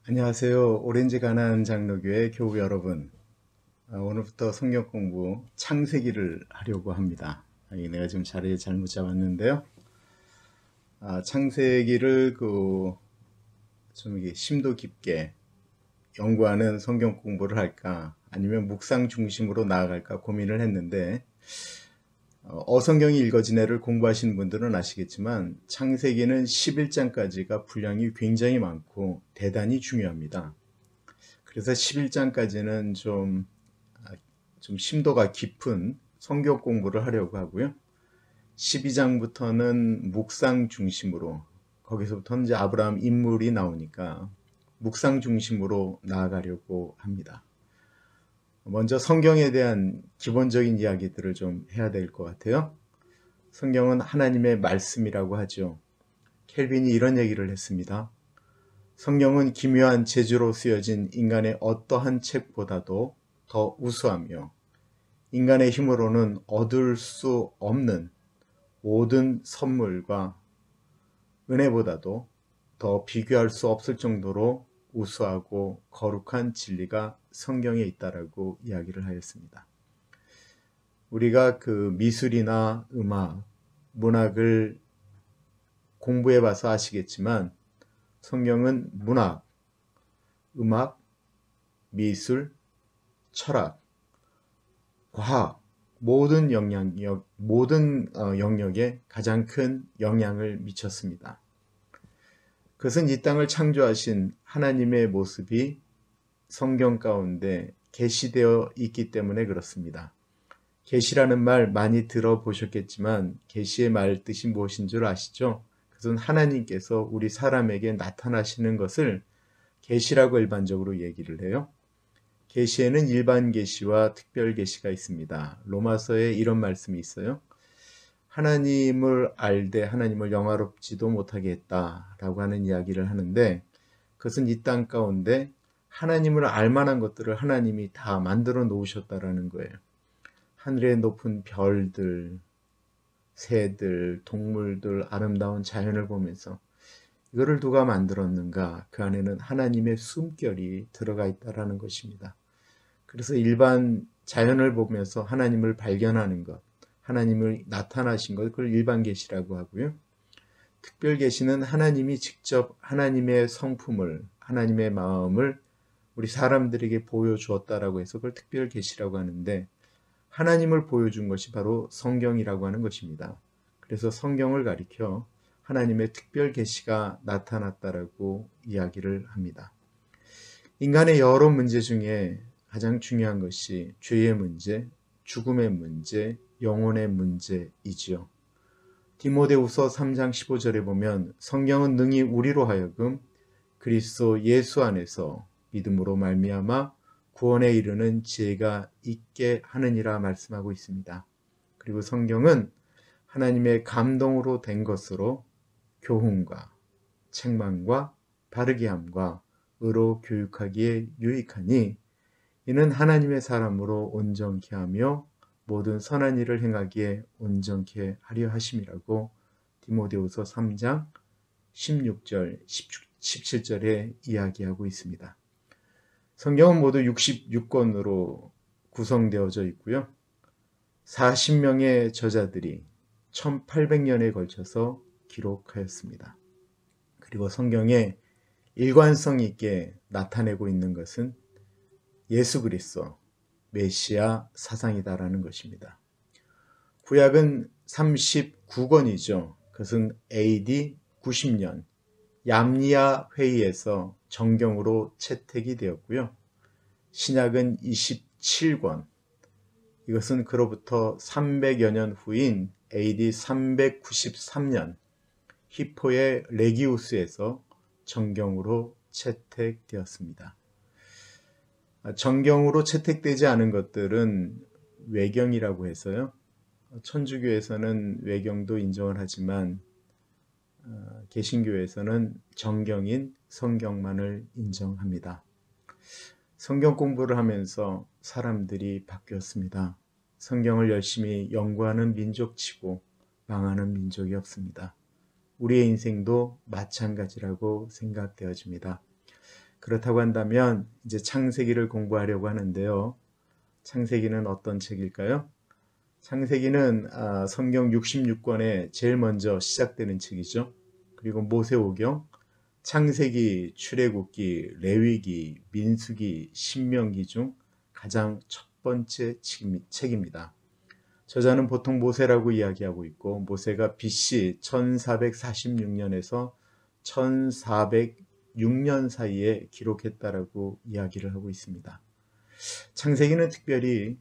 안녕하세요. 오렌지 가난 장로교회 교우 여러분. 오늘부터 성경 공부 창세기를 하려고 합니다. 내가 지금 자리에 잘못 잡았는데요. 창세기를 좀 이게 심도 깊게 연구하는 성경 공부를 할까 아니면 묵상 중심으로 나아갈까 고민을 했는데 어성경이 읽어진 애를 공부하시는 분들은 아시겠지만 창세기는 11장까지가 분량이 굉장히 많고 대단히 중요합니다. 그래서 11장까지는 좀 심도가 깊은 성경 공부를 하려고 하고요. 12장부터는 묵상 중심으로, 거기서부터는 이제 아브라함 인물이 나오니까 묵상 중심으로 나아가려고 합니다. 먼저 성경에 대한 기본적인 이야기들을 좀 해야 될 것 같아요. 성경은 하나님의 말씀이라고 하죠. 켈빈이 이런 얘기를 했습니다. 성경은 기묘한 재주로 쓰여진 인간의 어떠한 책보다도 더 우수하며 인간의 힘으로는 얻을 수 없는 모든 선물과 은혜보다도 더 비교할 수 없을 정도로 우수하고 거룩한 진리가 성경에 있다라고 이야기를 하였습니다. 우리가 미술이나 음악, 문학을 공부해 봐서 아시겠지만 성경은 문학, 음악, 미술, 철학, 과학, 모든 영역에 가장 큰 영향을 미쳤습니다. 그것은 이 땅을 창조하신 하나님의 모습이 성경 가운데 계시되어 있기 때문에 그렇습니다. 계시라는 말 많이 들어보셨겠지만 계시의 말 뜻이 무엇인 줄 아시죠? 그것은 하나님께서 우리 사람에게 나타나시는 것을 계시라고 일반적으로 얘기를 해요. 계시에는 일반 계시와 특별 계시가 있습니다. 로마서에 이런 말씀이 있어요. 하나님을 알되 하나님을 영화롭지도 못하게 했다라고 하는 이야기를 하는데 그것은 이 땅 가운데 하나님을 알만한 것들을 하나님이 다 만들어 놓으셨다라는 거예요. 하늘의 높은 별들, 새들, 동물들, 아름다운 자연을 보면서 이거를 누가 만들었는가? 그 안에는 하나님의 숨결이 들어가 있다라는 것입니다. 그래서 일반 자연을 보면서 하나님을 발견하는 것, 하나님을 나타나신 것, 그걸 일반 계시라고 하고요. 특별 계시는 하나님이 직접 하나님의 성품을, 하나님의 마음을 우리 사람들에게 보여주었다라고 해서 그걸 특별 계시라고 하는데 하나님을 보여준 것이 바로 성경이라고 하는 것입니다. 그래서 성경을 가리켜 하나님의 특별 계시가 나타났다라고 이야기를 합니다. 인간의 여러 문제 중에 가장 중요한 것이 죄의 문제, 죽음의 문제, 영혼의 문제이지요. 디모데후서 3장 15절에 보면 성경은 능히 우리로 하여금 그리스도 예수 안에서 믿음으로 말미암아 구원에 이르는 지혜가 있게 하느니라 말씀하고 있습니다. 그리고 성경은 하나님의 감동으로 된 것으로 교훈과 책망과 바르게 함과 의로 교육하기에 유익하니 이는 하나님의 사람으로 온전케 하며 모든 선한 일을 행하기에 온전케 하려 하심이라고 디모데후서 3장 16절, 17절에 이야기하고 있습니다. 성경은 모두 66권으로 구성되어져 있고요. 40명의 저자들이 1800년에 걸쳐서 기록하였습니다. 그리고 성경에 일관성 있게 나타내고 있는 것은 예수 그리스도, 메시아 사상이다라는 것입니다. 구약은 39권이죠. 그것은 AD 90년 얌리아 회의에서 정경으로 채택이 되었고요. 신약은 27권, 이것은 그로부터 300여 년 후인 AD 393년 히포의 레기우스에서 정경으로 채택되었습니다. 정경으로 채택되지 않은 것들은 외경이라고 해서요. 천주교에서는 외경도 인정을 하지만 개신교에서는 정경인 성경만을 인정합니다. 성경 공부를 하면서 사람들이 바뀌었습니다. 성경을 열심히 연구하는 민족치고 망하는 민족이 없습니다. 우리의 인생도 마찬가지라고 생각되어집니다. 그렇다고 한다면 이제 창세기를 공부하려고 하는데요. 창세기는 어떤 책일까요? 창세기는 성경 66권에 제일 먼저 시작되는 책이죠. 그리고 모세오경, 창세기, 출애굽기, 레위기, 민수기, 신명기 중 가장 첫 번째 책입니다. 저자는 보통 모세라고 이야기하고 있고, 모세가 BC 1446년에서 1406년 사이에 기록했다라고 이야기를 하고 있습니다. 창세기는 특별히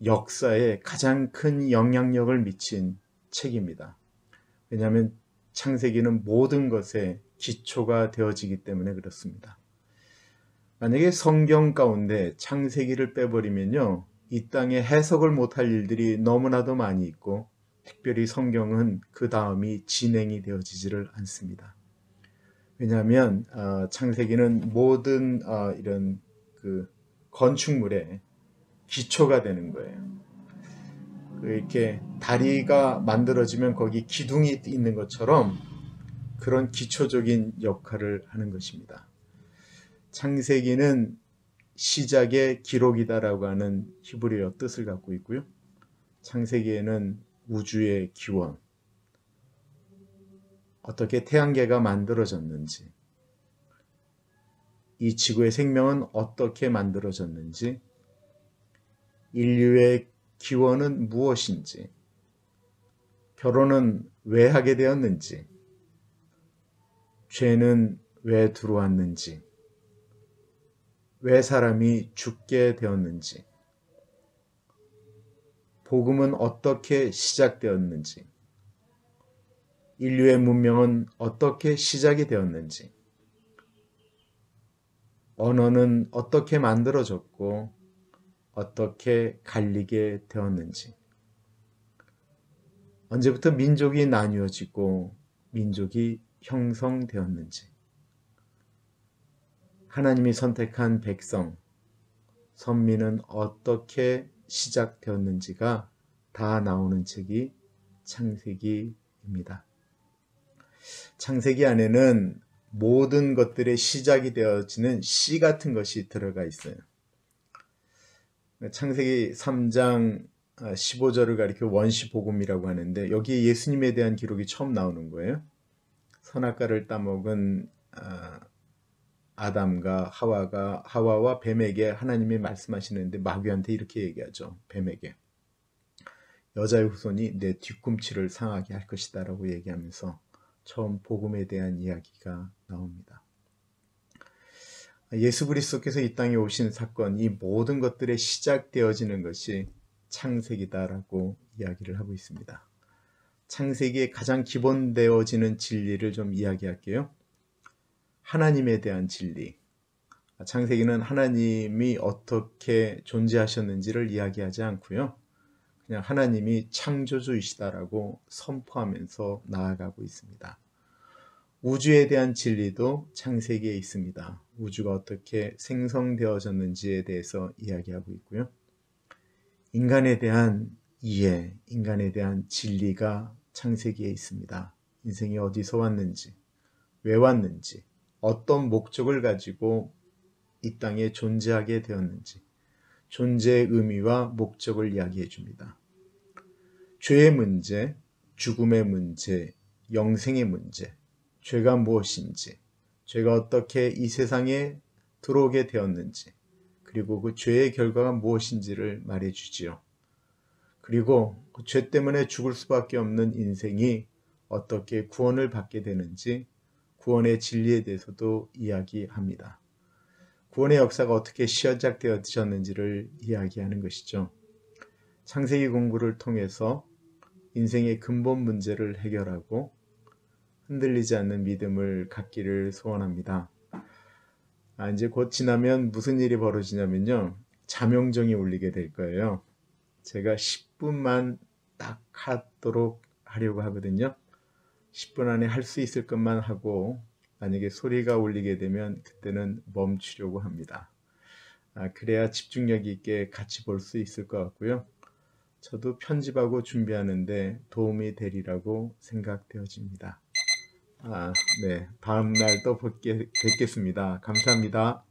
역사에 가장 큰 영향력을 미친 책입니다. 왜냐하면 창세기는 모든 것에 기초가 되어지기 때문에 그렇습니다. 만약에 성경 가운데 창세기를 빼버리면요, 이 땅에 해석을 못할 일들이 너무나도 많이 있고, 특별히 성경은 그 다음이 진행이 되어지지를 않습니다. 왜냐하면 창세기는 모든 이런 그 건축물의 기초가 되는 거예요. 이렇게 다리가 만들어지면 거기 기둥이 있는 것처럼 그런 기초적인 역할을 하는 것입니다. 창세기는 시작의 기록이다라고 하는 히브리어 뜻을 갖고 있고요. 창세기에는 우주의 기원, 어떻게 태양계가 만들어졌는지, 이 지구의 생명은 어떻게 만들어졌는지, 인류의 기원은 무엇인지, 결혼은 왜 하게 되었는지, 죄는 왜 들어왔는지, 왜 사람이 죽게 되었는지, 복음은 어떻게 시작되었는지, 인류의 문명은 어떻게 시작이 되었는지, 언어는 어떻게 만들어졌고 어떻게 갈리게 되었는지, 언제부터 민족이 나뉘어지고 민족이 형성되었는지, 하나님이 선택한 백성, 선민은 어떻게 시작되었는지가 다 나오는 책이 창세기입니다. 창세기 안에는 모든 것들의 시작이 되어지는 씨 같은 것이 들어가 있어요. 창세기 3장 15절을 가리켜 원시복음이라고 하는데, 여기에 예수님에 대한 기록이 처음 나오는 거예요. 선악과를 따먹은 아담과 하와와 뱀에게 하나님이 말씀하시는데, 마귀한테 이렇게 얘기하죠. 뱀에게 여자의 후손이 내 뒤꿈치를 상하게 할 것이다 라고 얘기하면서 처음 복음에 대한 이야기가 나옵니다. 예수 그리스도께서 이 땅에 오신 사건, 이 모든 것들의 시작되어지는 것이 창세기다라고 이야기를 하고 있습니다. 창세기에 가장 기본되어지는 진리를 좀 이야기할게요. 하나님에 대한 진리. 창세기는 하나님이 어떻게 존재하셨는지를 이야기하지 않고요. 그냥 하나님이 창조주이시다라고 선포하면서 나아가고 있습니다. 우주에 대한 진리도 창세기에 있습니다. 우주가 어떻게 생성되어졌는지에 대해서 이야기하고 있고요. 인간에 대한 이해, 인간에 대한 진리가 창세기에 있습니다. 인생이 어디서 왔는지, 왜 왔는지, 어떤 목적을 가지고 이 땅에 존재하게 되었는지, 존재의 의미와 목적을 이야기해 줍니다. 죄의 문제, 죽음의 문제, 영생의 문제, 죄가 무엇인지, 죄가 어떻게 이 세상에 들어오게 되었는지, 그리고 그 죄의 결과가 무엇인지를 말해주지요. 그리고 그 죄 때문에 죽을 수밖에 없는 인생이 어떻게 구원을 받게 되는지, 구원의 진리에 대해서도 이야기합니다. 구원의 역사가 어떻게 시작되어졌는지를 이야기하는 것이죠. 창세기 공부를 통해서 인생의 근본 문제를 해결하고 흔들리지 않는 믿음을 갖기를 소원합니다. 이제 곧 지나면 무슨 일이 벌어지냐면요, 자명정이 울리게 될 거예요. 제가 10분만 딱 하도록 하려고 하거든요. 10분 안에 할 수 있을 것만 하고, 만약에 소리가 울리게 되면 그때는 멈추려고 합니다. 그래야 집중력 있게 같이 볼 수 있을 것 같고요. 저도 편집하고 준비하는데 도움이 되리라고 생각되어집니다. 네. 다음 날 또 뵙겠습니다. 감사합니다.